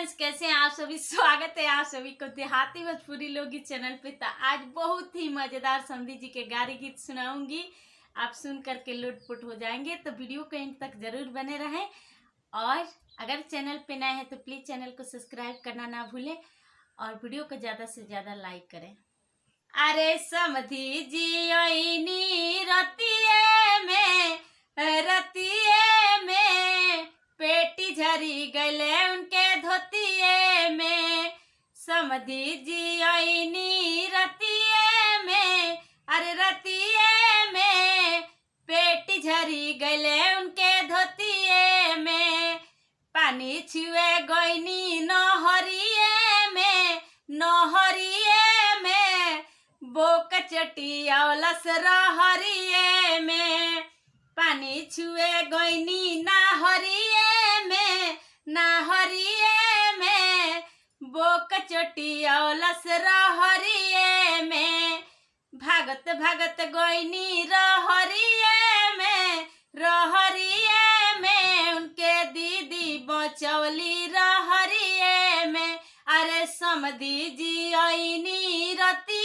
Friends, कैसे हैं आप सभी। स्वागत है आप सभी को देहाती भोजपुरी लोकगीत चैनल पे। तो आज बहुत ही मजेदार समधी जी के गारी गीत सुनाऊंगी। आप सुन करके लुटपुट हो जाएंगे, तो वीडियो को एंड तक जरूर बने रहें। और अगर चैनल पे नए हैं तो प्लीज चैनल को सब्सक्राइब करना ना भूलें और वीडियो को ज्यादा से ज्यादा लाइक करें। अरे समधी जी ओइनी रतिये में पेटी झरी गले उनके धोतिये में। समधी जी ओइनी रतिये में, अरे रतिये में पेटी झरी गले उनके धोतिये में। पानी छुए गईनी नहरिये में बोक चटियावलस रहरिये में। पानी छुए गईनी नहरिये में बोक चटियावलस रहरिये में। भागत भागत गईनी रहरिये में उनके दीदी बचौली रहरिये में। अरे समधी जी ओइनी रति